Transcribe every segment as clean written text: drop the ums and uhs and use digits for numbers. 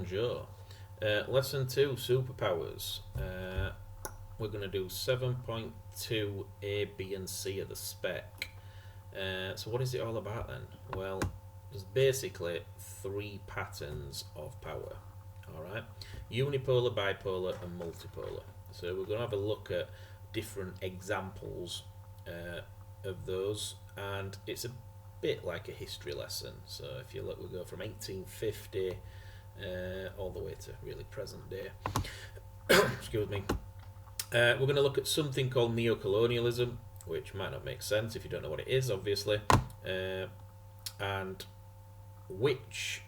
Bonjour. Lesson 2, Superpowers. We're going to do 7.2 A, B and C of the spec. So what is it all about then? Well, there's basically three patterns of power. Alright, unipolar, bipolar and multipolar. So we're going to have a look at different examples of those, and it's a bit like a history lesson. So if you look, we'll go from 1850 all the way to really present day. Excuse me. We're going to look at something called NeoColonialism, which might not make sense if you don't know what it is, obviously, and which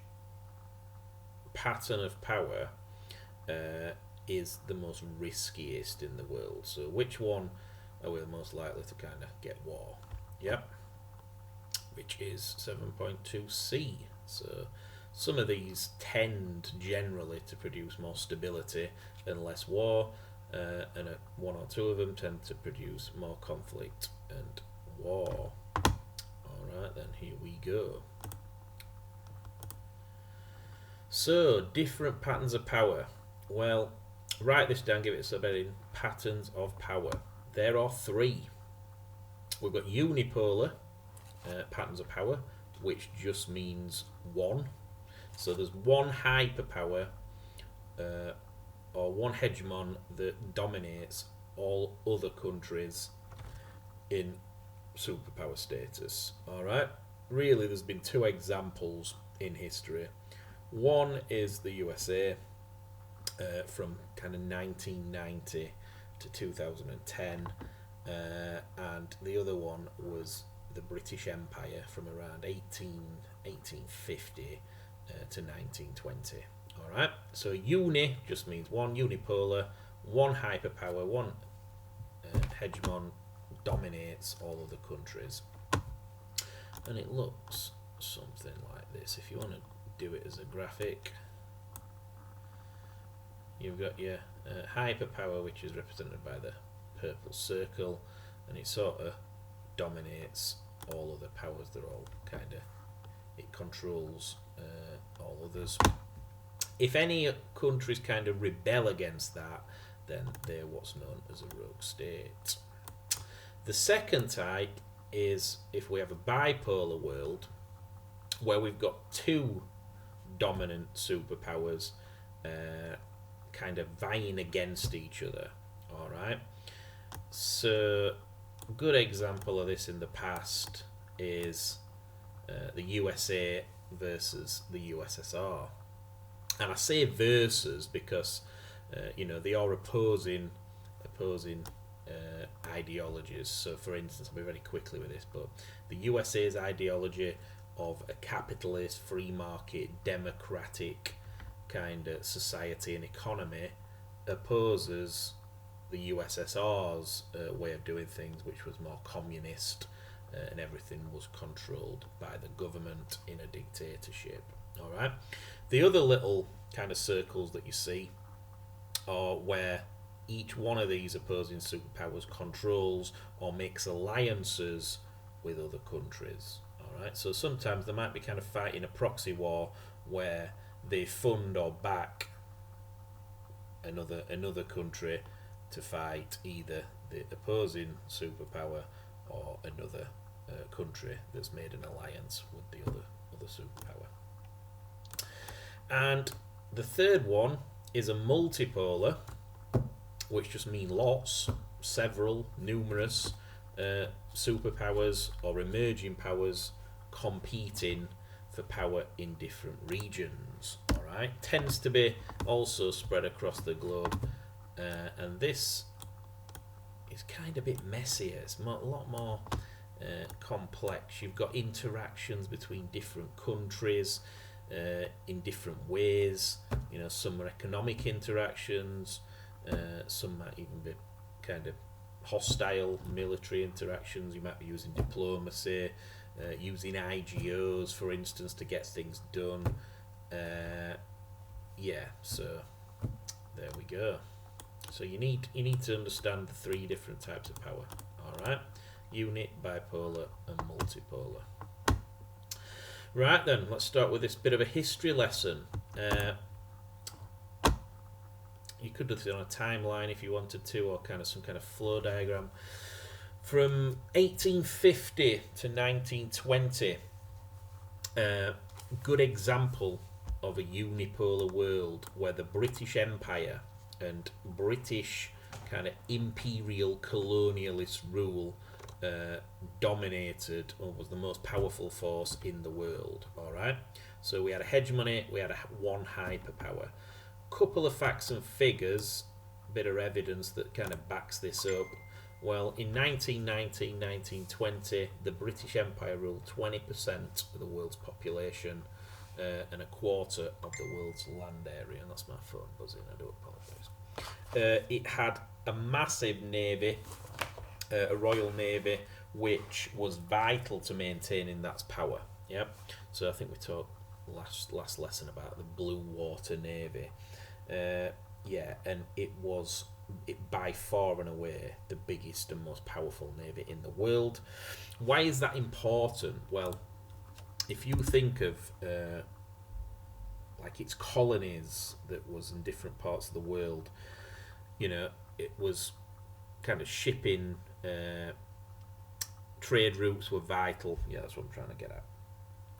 pattern of power is the most riskiest in the world. So which one are we most likely to kind of get war? Yep. Which is 7.2C. So some of these tend generally to produce more stability and less war, and one or two of them tend to produce more conflict and war. Alright then, here we go. So, different patterns of power. Well, write this down, give it a sub-heading. Patterns of power. There are three. We've got unipolar patterns of power, which just means one. So there's one hyperpower or one hegemon that dominates all other countries in superpower status. Alright? Really, there's been two examples in history. One is the USA from kind of 1990 to 2010, and the other one was the British Empire from around 1850 to 1920. Alright, so uni just means one, unipolar, one hyperpower, one hegemon dominates all other countries. And it looks something like this. If you want to do it as a graphic, you've got your hyperpower, which is represented by the purple circle, and it sort of dominates all other powers. They're all kind of, it controls all others. If any countries kind of rebel against that, then they're what's known as a rogue state. The second type is if we have a bipolar world where we've got two dominant superpowers kind of vying against each other. Alright, so a good example of this in the past is the USA versus the USSR. And I say versus because they are opposing ideologies. So for instance, I'll be very quickly with this, but the USA's ideology of a capitalist, free market, democratic kind of society and economy opposes the USSR's way of doing things, which was more communist, and everything was controlled by the government in a dictatorship. Alright, the other little kind of circles that you see are where each one of these opposing superpowers controls or makes alliances with other countries. Alright, so sometimes they might be kind of fighting a proxy war where they fund or back another country to fight either the opposing superpower or another country that's made an alliance with the other superpower. And the third one is a multipolar, which just means lots, several, numerous superpowers or emerging powers competing for power in different regions. Alright, tends to be also spread across the globe, and this is kind of a bit messier. It's a lot more complex. You've got interactions between different countries in different ways. Some are economic interactions, some might even be kind of hostile military interactions. You might be using diplomacy, using IGOs, for instance, to get things done. So there we go. So you need to understand the three different types of power. Alright, unit, bipolar and multipolar. Right then, let's start with this bit of a history lesson. you could do this on a timeline if you wanted to, or kind of some kind of flow diagram. From 1850 to 1920, good example of a unipolar world where the British Empire and British kind of imperial colonialist rule dominated, or was the most powerful force in the world. All right, so we had a hegemony, we had one hyperpower. Couple of facts and figures, bit of evidence that kind of backs this up. Well, in 1919, 1920, the British Empire ruled 20% of the world's population and a quarter of the world's land area. And that's my phone buzzing, I do apologise. It had a massive navy, a royal navy, which was vital to maintaining that power. Yep. So I think we talked last lesson about the Blue Water Navy. Yeah, and it was by far and away the biggest and most powerful navy in the world. Why is that important? Well, if you think of like its colonies that was in different parts of the world, you know, it was kind of shipping, trade routes were vital. Yeah, that's what I'm trying to get at.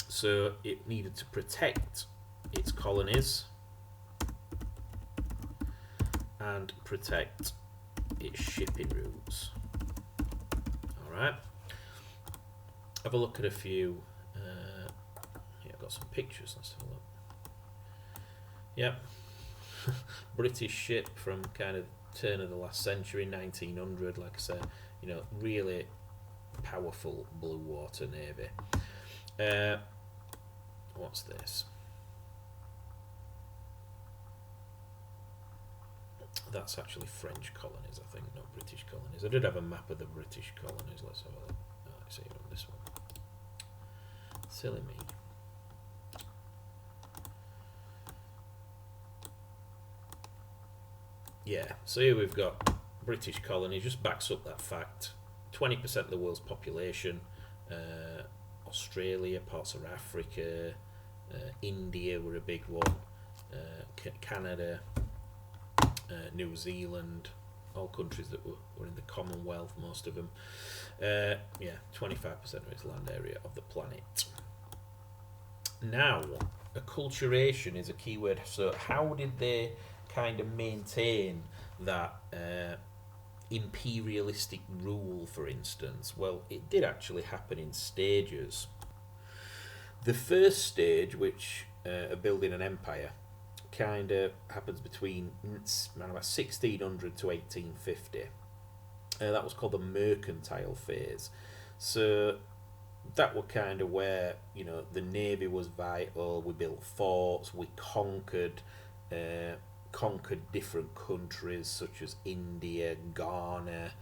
So it needed to protect its colonies and protect its shipping routes. Alright. Have a look at a few. Yeah, I've got some pictures. Let's have a look. Yep. British ship from kind of turn of the last century, 1900, like I said. You know, really powerful blue water navy. What's this? That's actually French colonies, I think, not British colonies. I did have a map of the British colonies. Let's have a look. Oh, I see on this one. Silly me. Yeah, so here we've got British colonies. Just backs up that fact. 20% of the world's population. Australia, parts of Africa, India were a big one. Canada. New Zealand, all countries that were in the Commonwealth, most of them. Yeah, 25% of its land area of the planet. Now, acculturation is a key word. So how did they kind of maintain that imperialistic rule, for instance? Well, it did actually happen in stages. The first stage, which building an empire, kind of happens between about 1600 to 1850. That was called the mercantile phase. So that was kind of where, you know, the navy was vital. We built forts. We conquered different countries such as India, Ghana,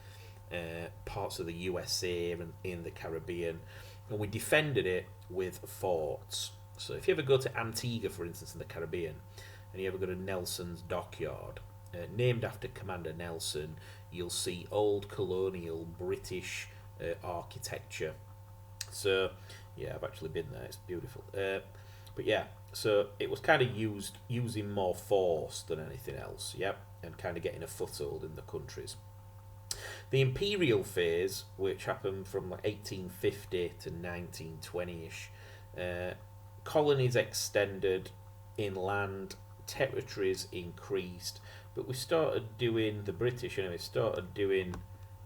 parts of the USA and in the Caribbean, and we defended it with forts. So if you ever go to Antigua, for instance, in the Caribbean, and you ever go to Nelson's Dockyard, named after Commander Nelson, you'll see old colonial British architecture. So, yeah, I've actually been there. It's beautiful. But yeah, so it was kind of using more force than anything else, yep, and kind of getting a foothold in the countries. The imperial phase, which happened from like 1850 to 1920-ish, colonies extended inland, territories increased, but we started doing, the British anyway, started doing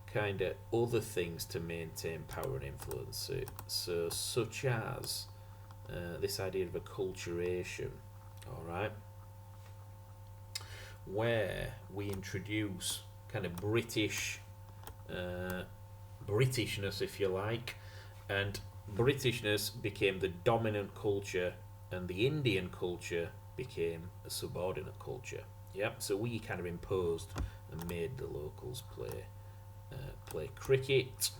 kind of other things to maintain power and influence. So such as this idea of acculturation, alright, where we introduce kind of Britishness, if you like, and Britishness became the dominant culture and the Indian culture became a subordinate culture. Yep. So we kind of imposed and made the locals play cricket.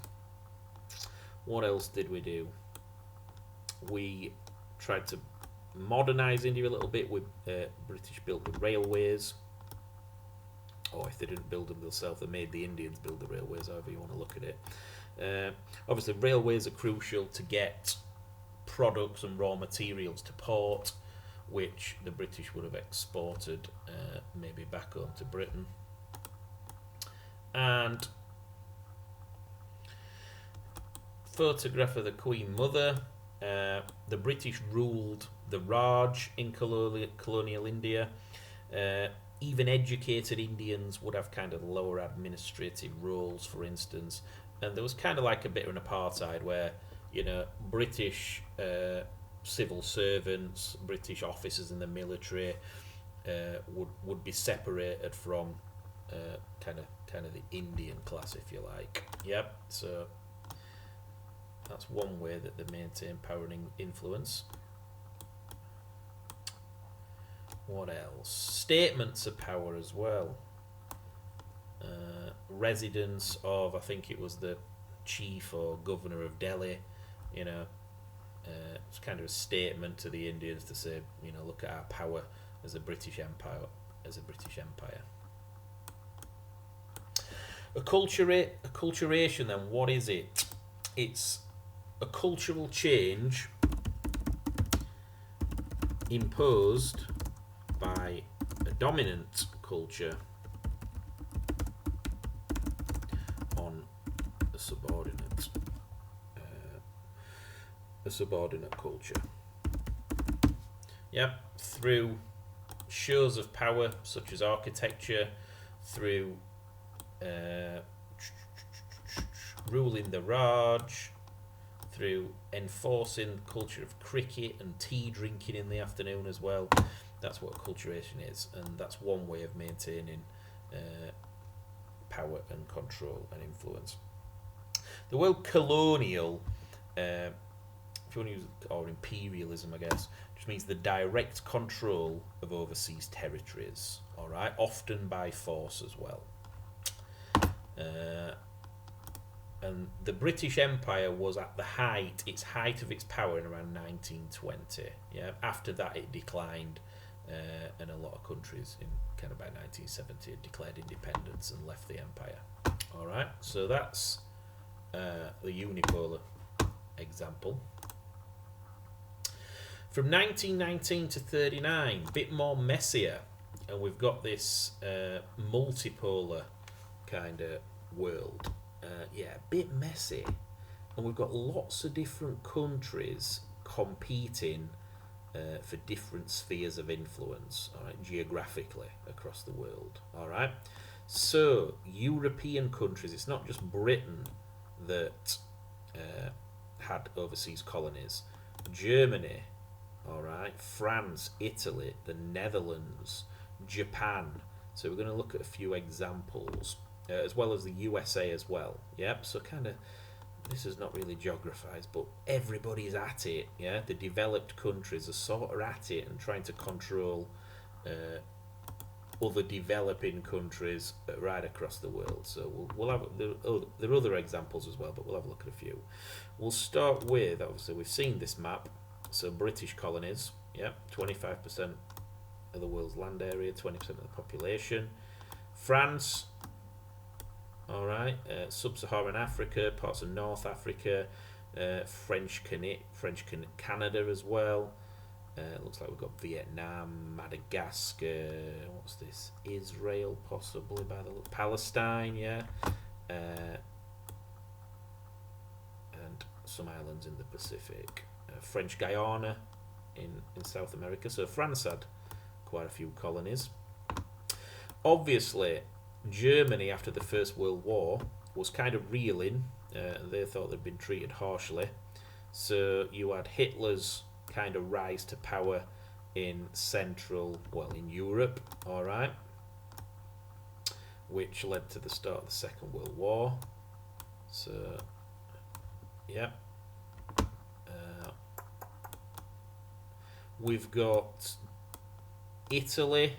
What else did we do? We tried to modernise India a little bit. With British built the railways, or if they didn't build them themselves, they made the Indians build the railways. However you want to look at it. Obviously, railways are crucial to get products and raw materials to port. which the British would have exported maybe back home to Britain. And photograph of the Queen Mother. The British ruled the Raj in colonial India. Even educated Indians would have kind of lower administrative roles, for instance. And there was kind of like a bit of an apartheid where, British civil servants, British officers in the military would be separated from kind of the Indian class, if you like. Yep. So that's one way that they maintain power and influence. What else? Statements of power as well. Residence of, I think it was the chief or governor of Delhi. It's kind of a statement to the Indians to say, look at our power as a British Empire. Acculturation, then, what is it? It's a cultural change imposed by a dominant culture on a subordinate culture. Yep, through shows of power such as architecture, through ruling the Raj, through enforcing the culture of cricket and tea drinking in the afternoon as well. That's what acculturation is, and that's one way of maintaining power and control and influence. The word colonial, if you want to use, or imperialism, I guess, just means the direct control of overseas territories. All right, often by force as well. And the British Empire was at its height of its power in around 1920. Yeah, after that it declined, and a lot of countries in kind of by 1970 had declared independence and left the empire. All right, so that's the unipolar example. From 1919 to 39, a bit more messier, and we've got this multipolar kind of world. A bit messy, and we've got lots of different countries competing for different spheres of influence, all right, geographically across the world. All right, so European countries, it's not just Britain that had overseas colonies. Germany, all right, France, Italy, the Netherlands, Japan. So we're going to look at a few examples. As well as the USA as well. Yep, so kind of, this is not really geographized, but everybody's at it. Yeah, the developed countries are sort of at it and trying to control other developing countries right across the world. So we'll have, there are other examples as well, but we'll have a look at a few. We'll start with, obviously we've seen this map, so British colonies. Yep, 25% of the world's land area, 20% of the population. France. All right, sub-Saharan Africa, parts of North Africa, French Canada as well. Looks like we've got Vietnam, Madagascar. What's this? Israel, possibly by the look. Palestine, yeah, and some islands in the Pacific. French Guyana in South America. So France had quite a few colonies. Obviously, Germany, after the First World War, was kind of reeling. They thought they'd been treated harshly. So you had Hitler's kind of rise to power in in Europe, all right, which led to the start of the Second World War. So, yeah. We've got Italy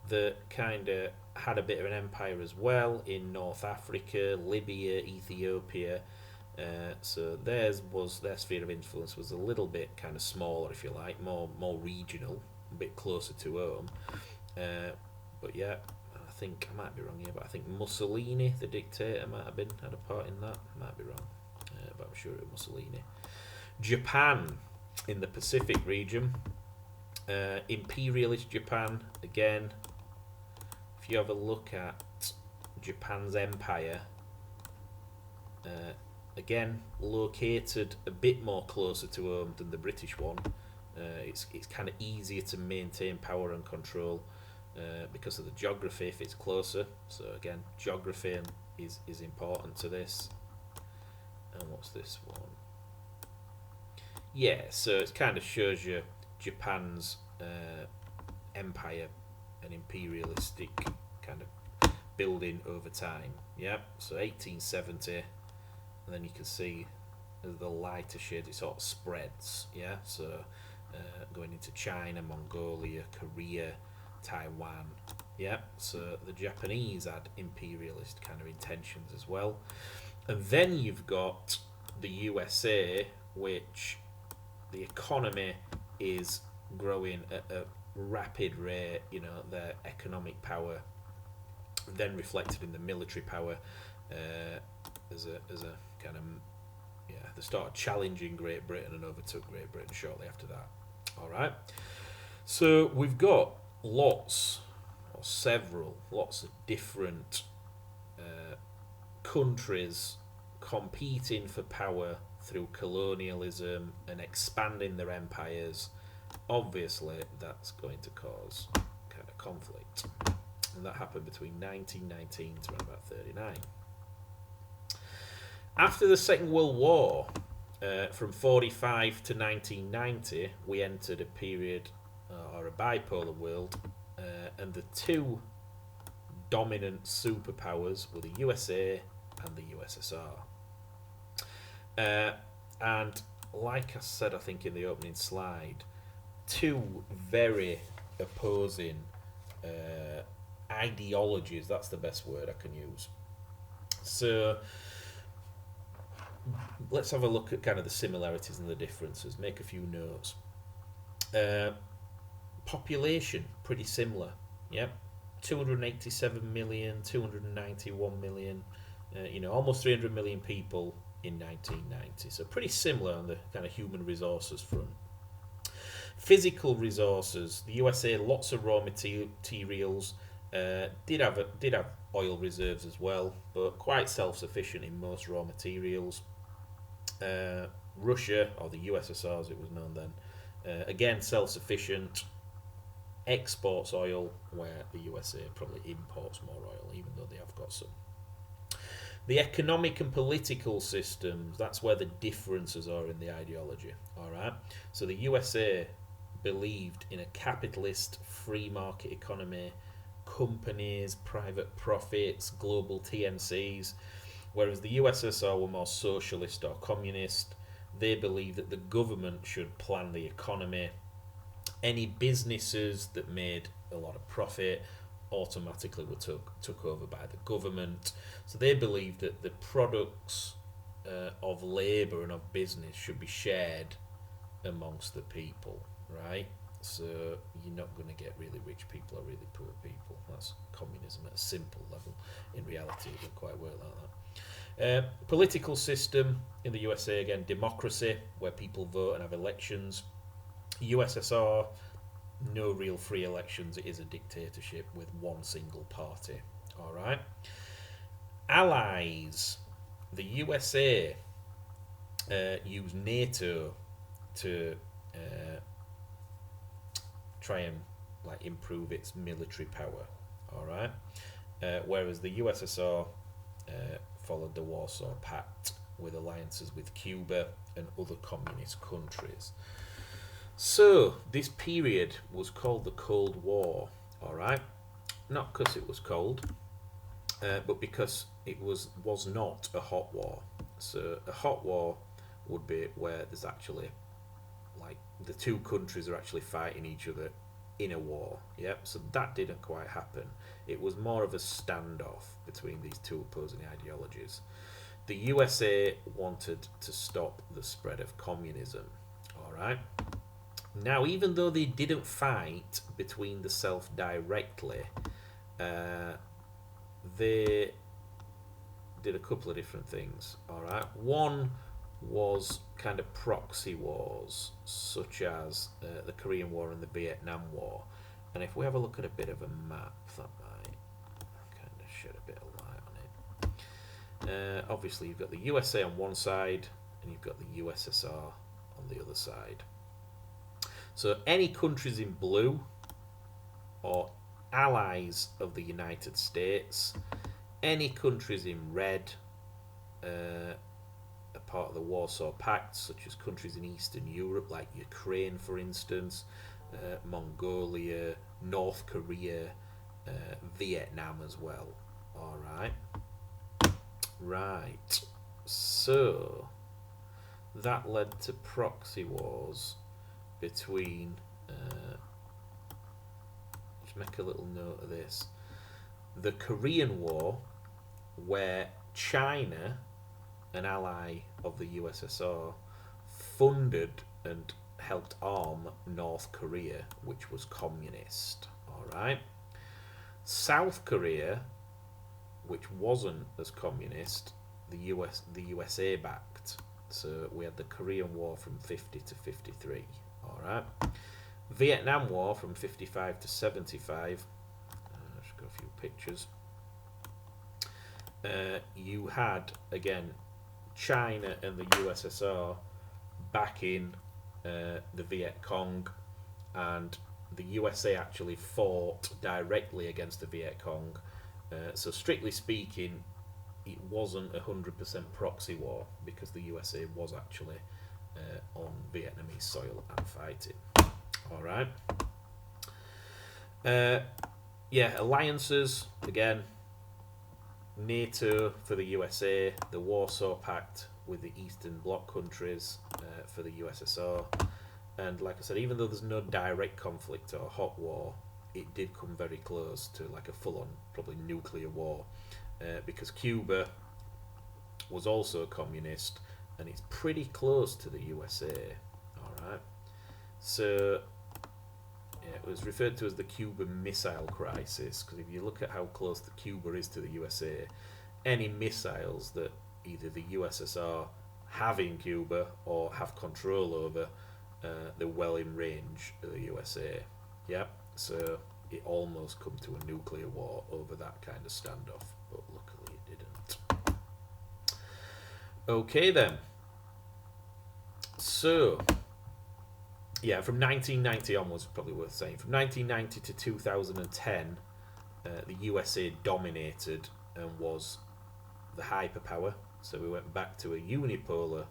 that kind of had a bit of an empire as well in North Africa, Libya, Ethiopia. So their sphere of influence was a little bit kind of smaller, if you like, more regional, a bit closer to home. But yeah, I think I might be wrong here, but I think Mussolini, the dictator, might have had a part in that. Might be wrong, but I'm sure it was Mussolini. Japan in the Pacific region. Imperialist Japan, again, if you have a look at Japan's empire, again, located a bit more closer to home than the British one. It's kind of easier to maintain power and control because of the geography if it's closer. So again, geography is important to this. And what's this one? Yeah, so it kind of shows you Japan's empire and imperialistic kind of building over time. Yeah, so 1870, and then you can see as the lighter shade it sort of spreads. Yeah, so going into China, Mongolia, Korea, Taiwan. Yeah, so the Japanese had imperialist kind of intentions as well. And then you've got the USA, which the economy is growing at a rapid rate, you know, their economic power then reflected in the military power as a kind of, yeah, they started challenging Great Britain and overtook Great Britain shortly after that. Alright, so we've got lots of different countries competing for power through colonialism and expanding their empires. Obviously, that's going to cause kind of conflict, and that happened between 1919 to around about 39. After the Second World War, from 45 to 1990, we entered a period or a bipolar world, and the two dominant superpowers were the USA and the USSR. And like I said, I think in the opening slide, two very opposing ideologies, that's the best word I can use. So let's have a look at kind of the similarities and the differences, make a few notes. Population, pretty similar, yep. 287 million, 291 million, almost 300 million people in 1990. So pretty similar on the kind of human resources front. Physical resources, the USA, lots of raw materials, did have oil reserves as well, but quite self-sufficient in most raw materials. Russia, or the USSR as it was known then, again self-sufficient, exports oil, where the USA probably imports more oil, even though they have got some. The economic and political systems, that's where the differences are in the ideology. Alright, so the USA believed in a capitalist free market economy, companies, private profits, global TNCs, whereas the USSR were more socialist or communist. They believed that the government should plan the economy. Any businesses that made a lot of profit automatically were took over by the government. So they believed that the products of labour and of business should be shared amongst the people, right? So you're not going to get really rich people or really poor people. That's communism at a simple level. In reality, it doesn't quite work like that. Political system in the USA, again, democracy, where people vote and have elections. USSR, no real free elections. It is a dictatorship with one single party. All right. Allies. The USA used NATO to try and improve its military power. All right. Whereas the USSR followed the Warsaw Pact with alliances with Cuba and other communist countries. So this period was called the Cold War, all right? Not because it was cold, but because it was not a hot war. So a hot war would be where there's actually the two countries are actually fighting each other in a war. Yep. So that didn't quite happen. It was more of a standoff between these two opposing ideologies. The USA wanted to stop the spread of communism, all right? Now, even though they didn't fight between themselves directly, they did a couple of different things. All right, one was kind of proxy wars, such as the Korean War and the Vietnam War. And if we have a look at a bit of a map, that might kind of shed a bit of light on it. Obviously, you've got the USA on one side, and you've got the USSR on the other side. So any countries in blue are allies of the United States. Any countries in red are part of the Warsaw Pact, such as countries in Eastern Europe, like Ukraine, for instance, Mongolia, North Korea, Vietnam as well. All right. Right. So that led to proxy wars between. Just make a little note of this. The Korean War, where China, an ally of the USSR, funded and helped arm North Korea, which was communist. All right. South Korea, which wasn't as communist, the USA backed. So we had the Korean War from 50 to 53. All right. Vietnam War from 55 to 75. Just got a few pictures. You had again China and the USSR backing the Viet Cong, and the USA actually fought directly against the Viet Cong. So strictly speaking, it wasn't 100% proxy war, because the USA was actually on Vietnamese soil and fighting. All right. Yeah, alliances again. NATO for the USA, the Warsaw Pact with the Eastern Bloc countries for the USSR, and like I said, even though there's no direct conflict or hot war, it did come very close to like a full-on, probably nuclear war, because Cuba was also a communist, and it's pretty close to the USA. All right, so yeah, it was referred to as the Cuban Missile Crisis, because if you look at how close the Cuba is to the USA, any missiles that either the USSR have in Cuba or have control over, they're well in range of the USA. Yeah, so it almost come to a nuclear war over that kind of standoff, but luckily it didn't. Okay then. So yeah, from 1990 onwards, probably worth saying, from 1990 to 2010, the USA dominated and was the hyperpower. So we went back to a unipolar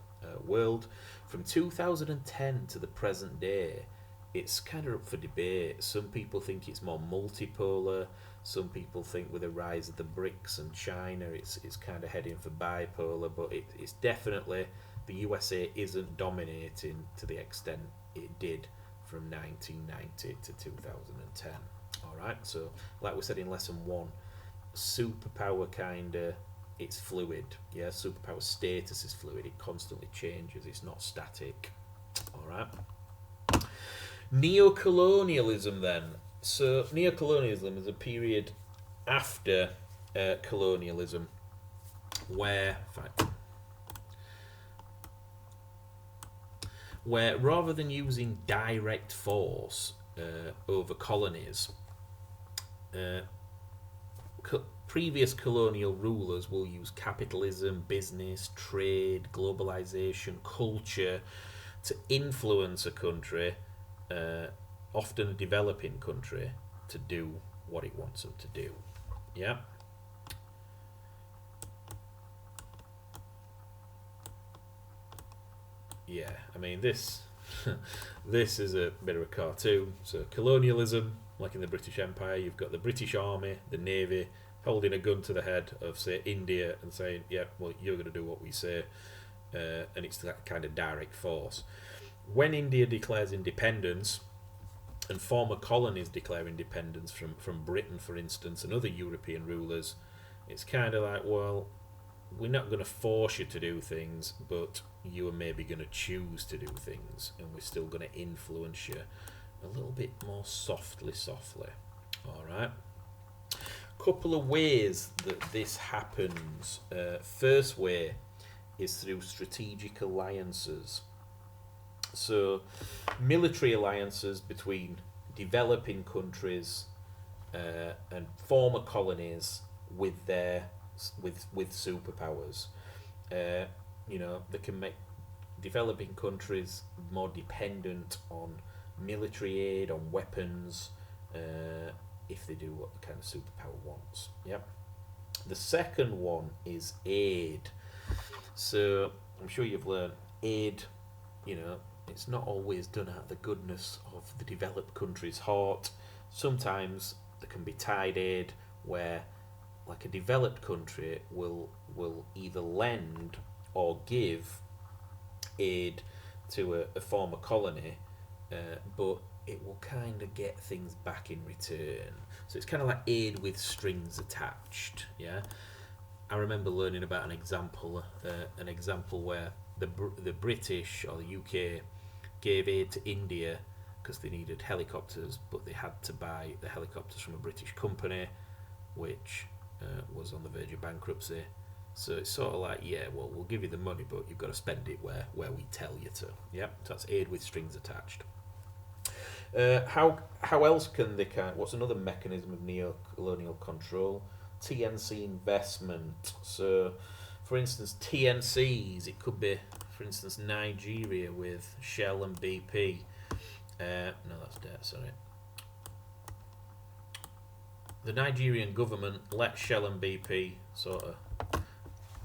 world. From 2010 to the present day, it's kind of up for debate. Some people think it's more multipolar. Some people think with the rise of the BRICS and China, it's kind of heading for bipolar. But it's definitely, the USA isn't dominating to the extent it did from 1990 to 2010. Alright, so like we said in lesson 1, superpower kinda, it's fluid. Yeah, superpower status is fluid, it constantly changes, it's not static. Alright. NeoColonialism then. So neocolonialism is a period after colonialism where rather than using direct force over colonies, previous colonial rulers will use capitalism, business, trade, globalization, culture to influence a country, often a developing country, to do what it wants them to do. Yeah. Yeah, I mean this this is a bit of a cartoon. So colonialism, like in the British Empire, you've got the British Army, the Navy, holding a gun to the head of, say, India and saying, yeah, well, you're going to do what we say, and it's that kind of direct force. When India declares independence, and former colonies declare independence from Britain, for instance, and other European rulers, it's kind of like, well, we're not going to force you to do things, but you are maybe going to choose to do things, and we're still going to influence you a little bit more softly. Alright. Couple of ways that this happens. First way is through strategic alliances. So, military alliances between developing countries and former colonies with superpowers. They can make developing countries more dependent on military aid, on weapons, if they do what the kind of superpower wants. Yep. The second one is aid. So I'm sure you've learned aid, it's not always done out of the goodness of the developed country's heart. Sometimes there can be tied aid where, like, a developed country will either lend or give aid to a former colony, but it will kind of get things back in return. So it's kind of like aid with strings attached. Yeah, I remember learning about an example where the British or the UK gave aid to India because they needed helicopters, but they had to buy the helicopters from a British company, which was on the verge of bankruptcy. So it's sort of like, yeah, well, we'll give you the money, but you've got to spend it where we tell you to. Yep, so that's aid with strings attached. How else can they what's another mechanism of neo-colonial control? TNC investment. So, for instance, TNCs, it could be, for instance, Nigeria with Shell and BP. No, that's debt, sorry. The Nigerian government let Shell and BP sort of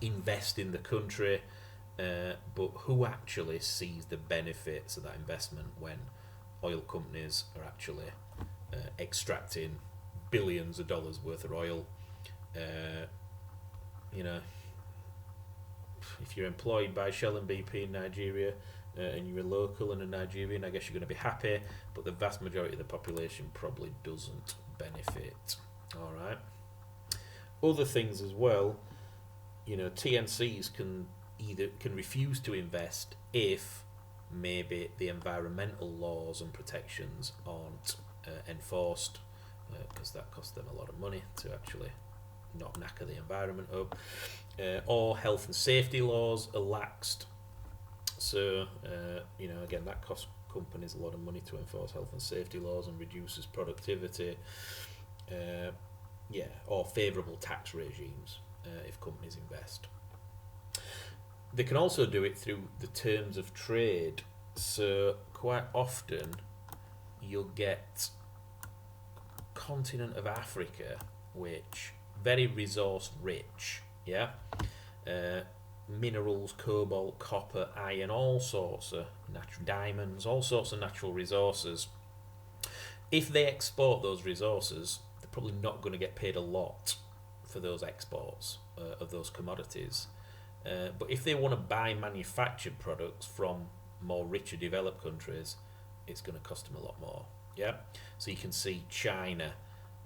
invest in the country, but who actually sees the benefits of that investment when oil companies are actually extracting billions of dollars worth of oil? If you're employed by Shell and BP in Nigeria and you're a local and a Nigerian, I guess you're going to be happy, but the vast majority of the population probably doesn't benefit. Alright. Other things as well, TNCs can refuse to invest if maybe the environmental laws and protections aren't enforced, because that costs them a lot of money to actually not knacker the environment up, or health and safety laws are laxed. So again, that costs companies a lot of money to enforce health and safety laws and reduces productivity. Or favourable tax regimes if companies invest. They can also do it through the terms of trade. So quite often you'll get continent of Africa, which very resource rich, minerals, cobalt, copper, iron, all sorts of natural diamonds, all sorts of natural resources. If they export those resources, they're probably not going to get paid a lot for those exports of those commodities. But if they want to buy manufactured products from more richer developed countries, it's going to cost them a lot more. Yeah, so you can see China,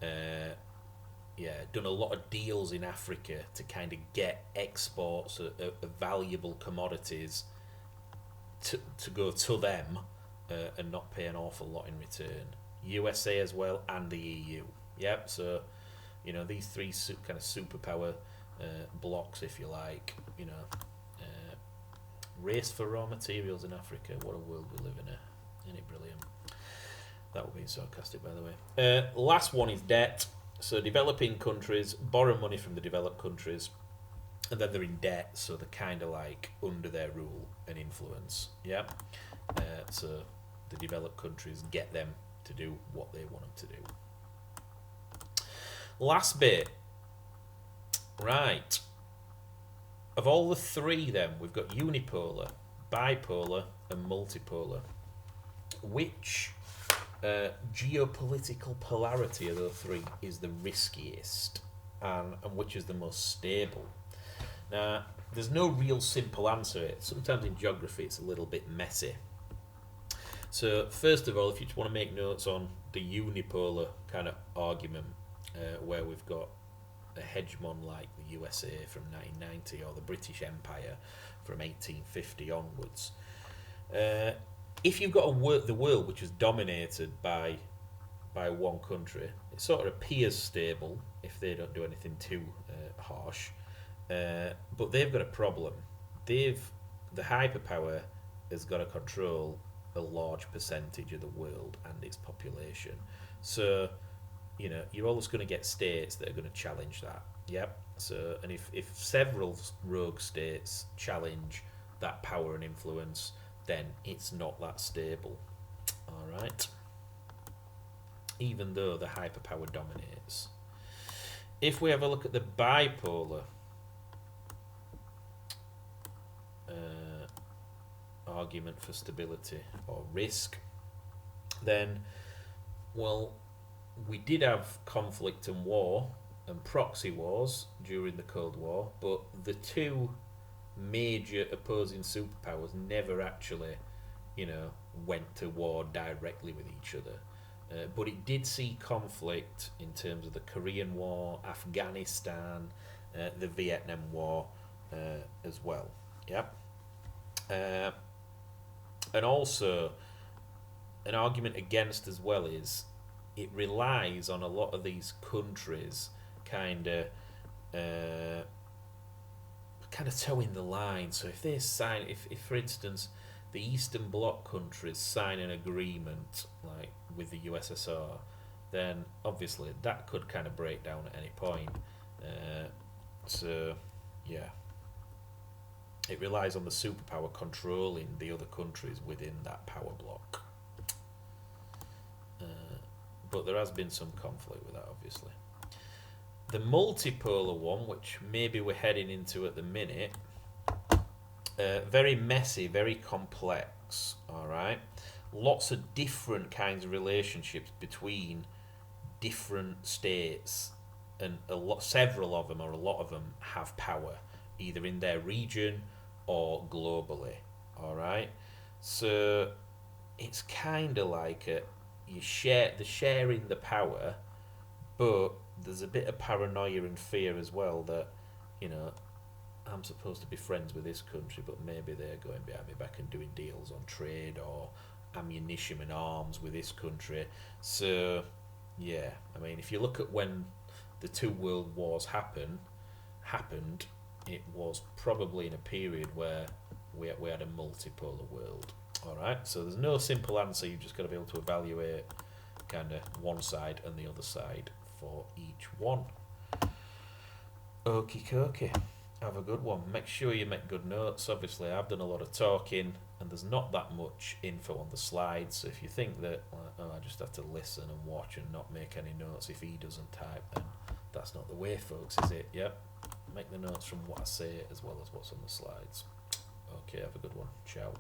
done a lot of deals in Africa to kind of get exports of valuable commodities to go to them and not pay an awful lot in return. USA as well, and the EU. Yep. So, these three kind of superpower blocks, if you like. Race for raw materials in Africa. What a world we live in. Isn't it brilliant? That would be sarcastic, by the way. Last one is debt. So developing countries borrow money from the developed countries, and then they're in debt, so they're kind of like under their rule and influence. Yeah. So the developed countries get them to do what they want them to do. Last bit. Right. Of all the three, then, we've got unipolar, bipolar, and multipolar. Which geopolitical polarity of the three is the riskiest, and which is the most stable? Now, there's no real simple answer. Sometimes in geography it's a little bit messy. So, first of all, if you just want to make notes on the unipolar kind of argument, where we've got a hegemon like the USA from 1990 or the British Empire from 1850 onwards. If you've got the world which is dominated by one country, it sort of appears stable if they don't do anything too harsh, but they've got a problem the hyperpower has got to control a large percentage of the world and its population. So, you're always going to get states that are going to challenge that. Yep. So, and if several rogue states challenge that power and influence, then it's not that stable. All right. Even though the hyperpower dominates. If we have a look at the bipolar argument for stability or risk, then, well, we did have conflict and war and proxy wars during the Cold War, but the two major opposing superpowers never actually, went to war directly with each other. But it did see conflict in terms of the Korean War, Afghanistan, the Vietnam War as well. Yep. And also, an argument against as well is it relies on a lot of these countries kind of towing the line. So if they sign, if for instance the Eastern Bloc countries sign an agreement like with the USSR, then obviously that could kind of break down at any point. So yeah, it relies on the superpower controlling the other countries within that power block. But there has been some conflict with that, obviously. The multipolar one, which maybe we're heading into at the minute, very messy, very complex. All right, lots of different kinds of relationships between different states, and several of them or a lot of them have power, either in their region or globally. All right, so it's kind of like sharing the power, but there's a bit of paranoia and fear as well that, I'm supposed to be friends with this country, but maybe they're going behind my back and doing deals on trade or ammunition and arms with this country. So, yeah, I mean, if you look at when the two world wars happened, it was probably in a period where we had a multipolar world. All right, so there's no simple answer. You've just got to be able to evaluate kind of one side and the other side for each one. Okie dokie. Have a good one. Make sure you make good notes. Obviously, I've done a lot of talking and there's not that much info on the slides. So if you think that, I just have to listen and watch and not make any notes if he doesn't type, then that's not the way, folks, is it? Yep. Make the notes from what I say as well as what's on the slides. Okay, have a good one. Ciao.